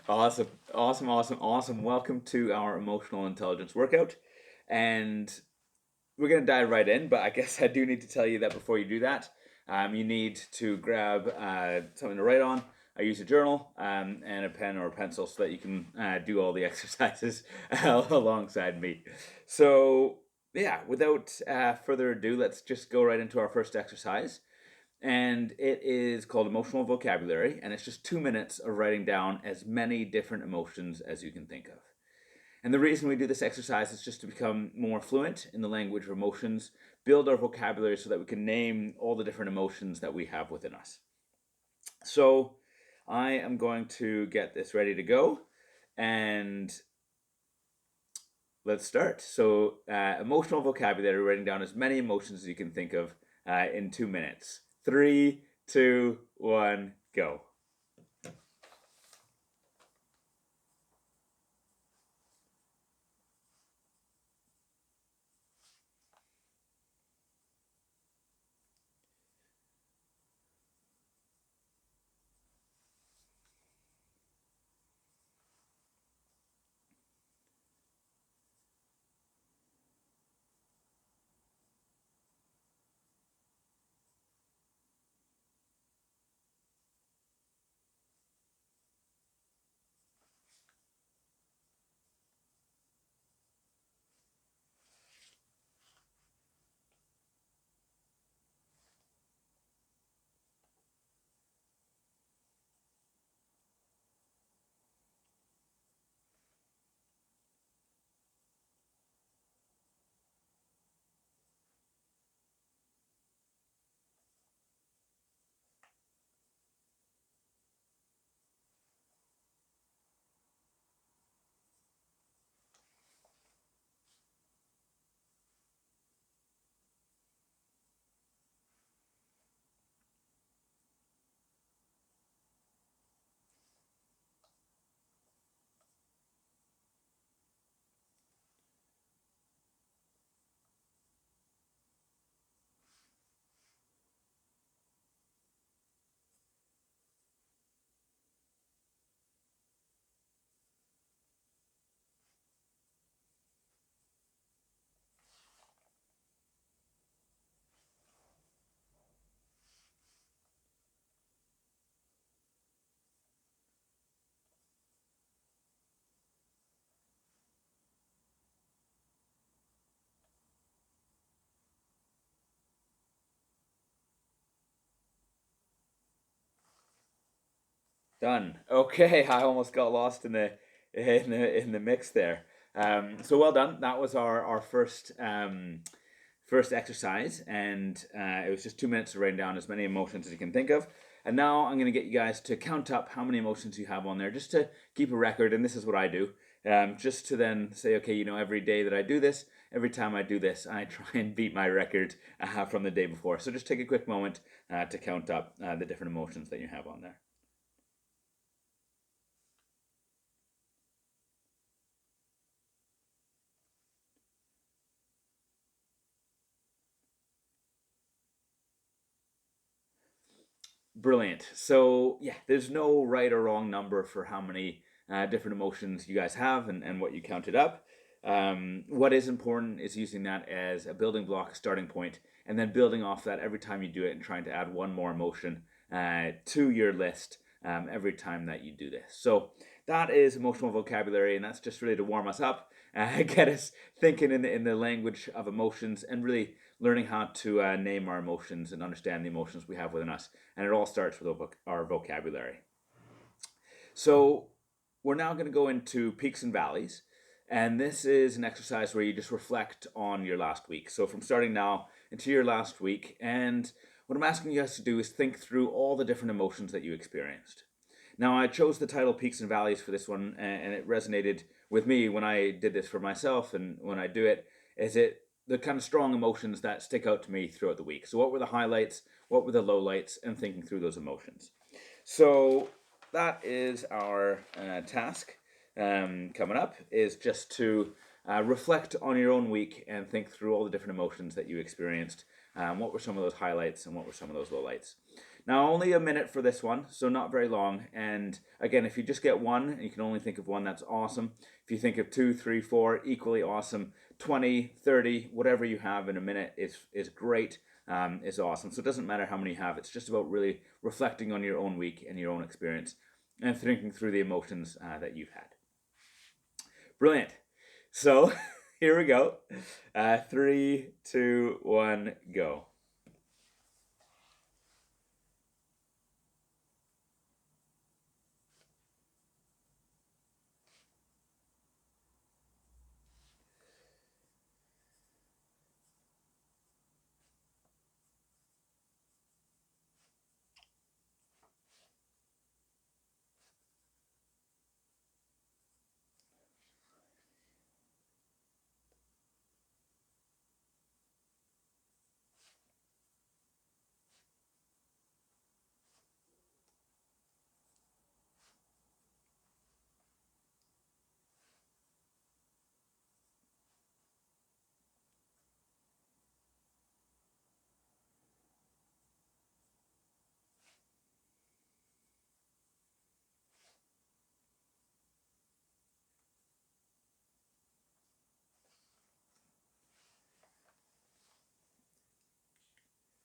Awesome, awesome, awesome, awesome. Welcome to our emotional intelligence workout. And we're going to dive right in, but I guess I do need to tell you that before you do that, you need to grab something to write on. I use a journal and a pen or a pencil so that you can do all the exercises alongside me. So, yeah, without further ado, let's just go right into our first exercise, and it is called emotional vocabulary, and it's just 2 minutes of writing down as many different emotions as you can think of. And the reason we do this exercise is just to become more fluent in the language of emotions, build our vocabulary so that we can name all the different emotions that we have within us. So I am going to get this ready to go, and let's start. So emotional vocabulary, writing down as many emotions as you can think of in 2 minutes. 3, 2, 1, go. Done. Okay, I almost got lost in the mix there. So well done. That was our first exercise, and it was just 2 minutes to write down as many emotions as you can think of. And now I'm going to get you guys to count up how many emotions you have on there, just to keep a record. And this is what I do, just to then say, okay, every day that I do this, every time I do this, I try and beat my record from the day before. So just take a quick moment to count up the different emotions that you have on there. Brilliant. So, yeah, there's no right or wrong number for how many different emotions you guys have and what you counted up. What is important is using that as a building block, starting point, and then building off that every time you do it and trying to add one more emotion to your list every time that you do this. So, that is emotional vocabulary, and that's just really to warm us up, get us thinking in the language of emotions, and really learning how to name our emotions and understand the emotions we have within us. And it all starts with our vocabulary. So we're now going to go into peaks and valleys. And this is an exercise where you just reflect on your last week. So from starting now into your last week. And what I'm asking you guys to do is think through all the different emotions that you experienced. Now, I chose the title Peaks and Valleys for this one, and it resonated with me when I did this for myself, and when I do it, is it the kind of strong emotions that stick out to me throughout the week. So, what were the highlights? What were the lowlights? And thinking through those emotions. So, that is our task coming up, is just to reflect on your own week and think through all the different emotions that you experienced. What were some of those highlights and what were some of those lowlights? Now, only a minute for this one, so not very long. And again, if you just get one and you can only think of one, that's awesome. If you think of 2, 3, 4, equally awesome. 20, 30, whatever you have in a minute is great, is awesome. So it doesn't matter how many you have. It's just about really reflecting on your own week and your own experience and thinking through the emotions that you've had. Brilliant. So here we go. 3, 2, 1, go.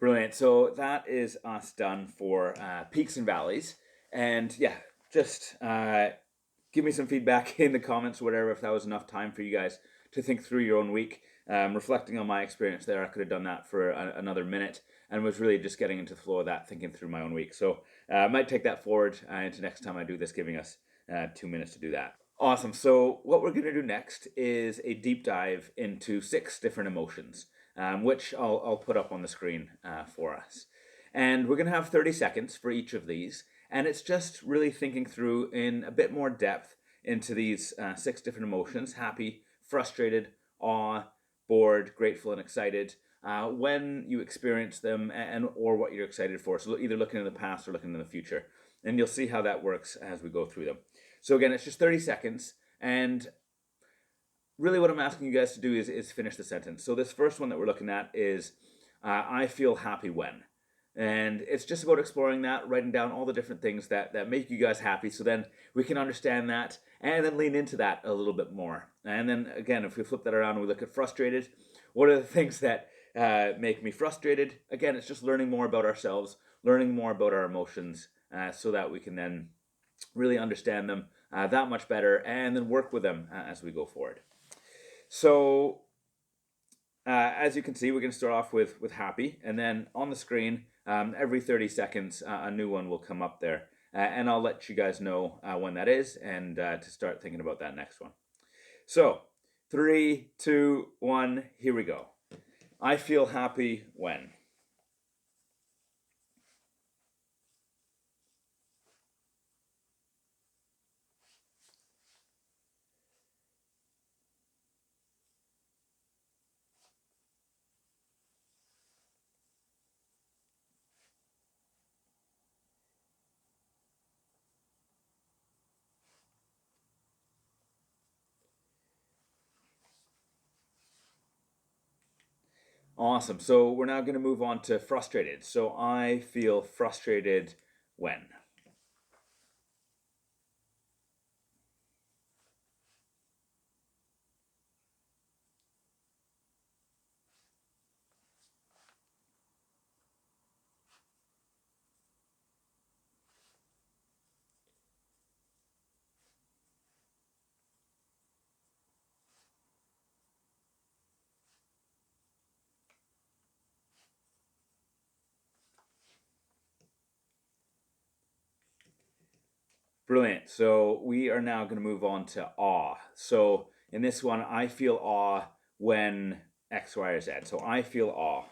Brilliant. So that is us done for peaks and valleys. And yeah, just give me some feedback in the comments, whatever, if that was enough time for you guys to think through your own week. Reflecting on my experience there, I could have done that for another minute and was really just getting into the flow of that, thinking through my own week. So I might take that forward into next time I do this, giving us 2 minutes to do that. Awesome. So what we're going to do next is a deep dive into 6 different emotions, which I'll put up on the screen for us. And we're going to have 30 seconds for each of these. And it's just really thinking through in a bit more depth into these 6 different emotions: happy, frustrated, awe, bored, grateful, and excited. When you experience them and or what you're excited for. So either looking in the past or looking in the future. And you'll see how that works as we go through them. So again, it's just 30 seconds. And really what I'm asking you guys to do is finish the sentence. So this first one that we're looking at is, I feel happy when. And it's just about exploring that, writing down all the different things that make you guys happy, so then we can understand that and then lean into that a little bit more. And then again, if we flip that around and we look at frustrated, what are the things that make me frustrated? Again, it's just learning more about ourselves, learning more about our emotions, so that we can then really understand them that much better and then work with them as we go forward. So as you can see, we're going to start off with happy, and then on the screen, every 30 seconds, a new one will come up there. And I'll let you guys know when that is and to start thinking about that next one. So 3, 2, 1, here we go. I feel happy when. Awesome. So we're now going to move on to frustrated. So I feel frustrated when. Brilliant. So we are now going to move on to awe. So in this one, I feel awe when X, Y, or Z. So I feel awe.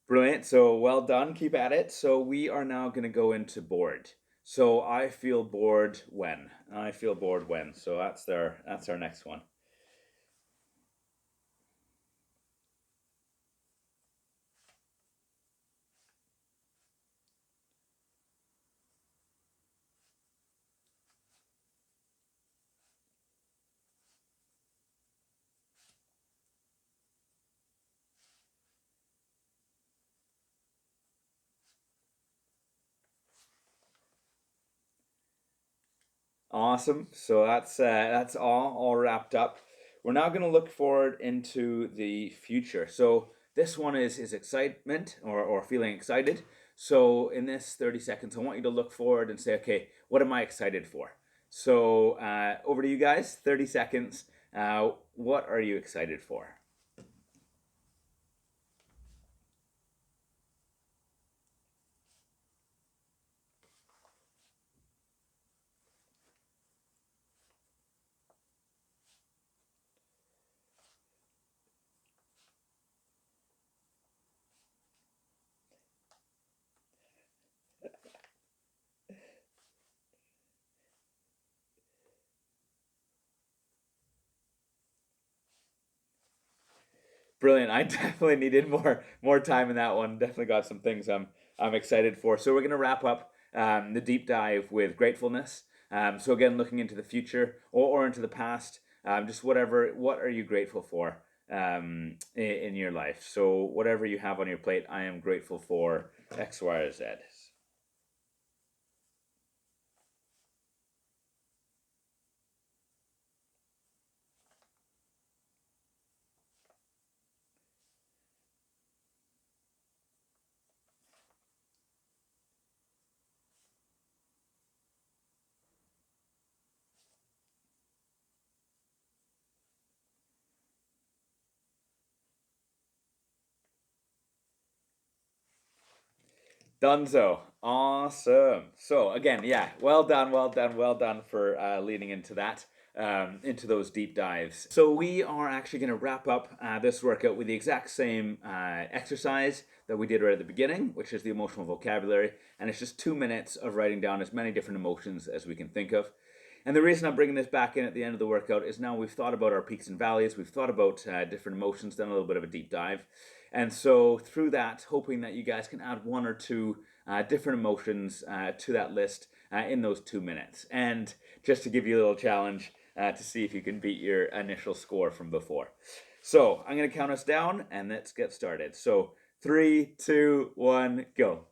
Brilliant. So well done. Keep at it. So we are now going to go into bored. So I feel bored when. I feel bored when. So that's our next one. Awesome. So that's all wrapped up. We're now going to look forward into the future. So this one is excitement or feeling excited. So in this 30 seconds, I want you to look forward and say, okay, what am I excited for? So over to you guys. 30 seconds. What are you excited for? Brilliant. I definitely needed more time in that one. Definitely got some things I'm excited for. So we're gonna wrap up the deep dive with gratefulness. So again, looking into the future or into the past, just whatever. What are you grateful for in your life? So whatever you have on your plate, I am grateful for X, Y, or Z. Dunzo. Awesome. So again, yeah, well done, well done, well done for leading into that, into those deep dives. So we are actually going to wrap up this workout with the exact same exercise that we did right at the beginning, which is the emotional vocabulary, and it's just 2 minutes of writing down as many different emotions as we can think of. And the reason I'm bringing this back in at the end of the workout is now we've thought about our peaks and valleys, we've thought about different emotions, done a little bit of a deep dive. And so through that, hoping that you guys can add one or two different emotions to that list in those 2 minutes. And just to give you a little challenge to see if you can beat your initial score from before. So I'm going to count us down and let's get started. So 3, 2, 1, go.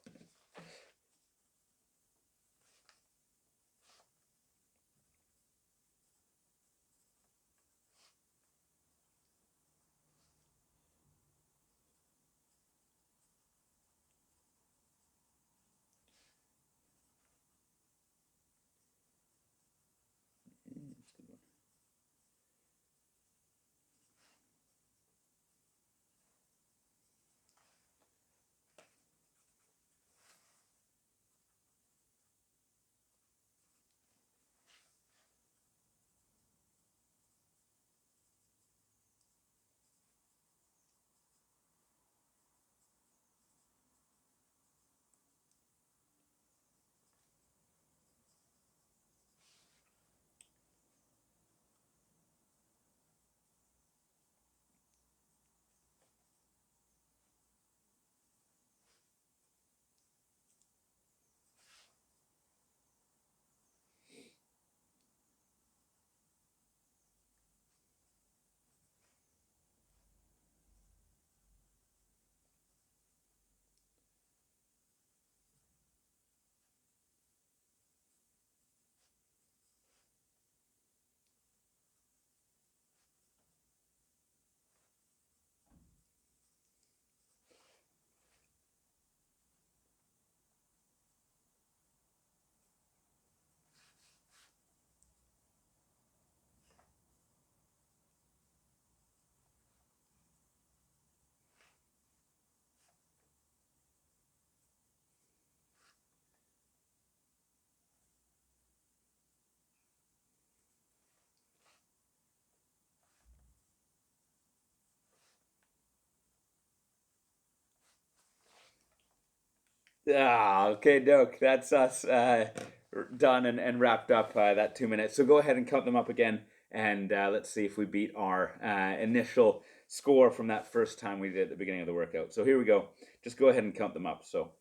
Ah, okay, doke. That's us done and wrapped up that 2 minutes. So go ahead and count them up again, and let's see if we beat our initial score from that first time we did at the beginning of the workout. So here we go. Just go ahead and count them up. So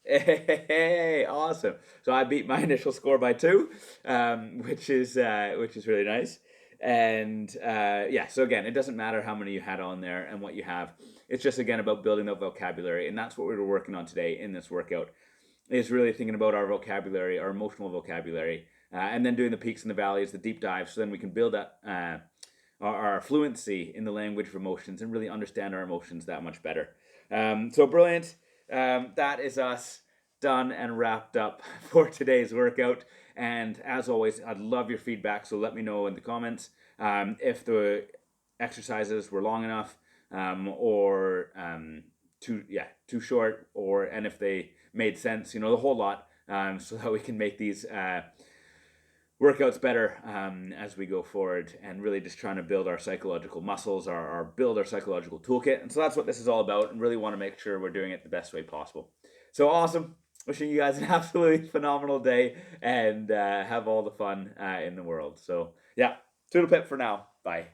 hey, awesome. So I beat my initial score by two, which is really nice. And yeah, so again, it doesn't matter how many you had on there and what you have. It's just again about building the vocabulary, and that's what we were working on today in this workout. Is really thinking about our vocabulary, our emotional vocabulary, and then doing the peaks and the valleys, the deep dives, so then we can build that our fluency in the language of emotions and really understand our emotions that much better. So brilliant. That is us done and wrapped up for today's workout. And as always, I'd love your feedback. So let me know in the comments if the exercises were long enough or too short, or and if they made sense. You know, the whole lot, so that we can make these workouts better as we go forward, and really just trying to build our psychological muscles, our build our psychological toolkit. And so that's what this is all about, and really want to make sure we're doing it the best way possible. So awesome. Wishing you guys an absolutely phenomenal day, and have all the fun in the world. So yeah, toodle pip for now. Bye.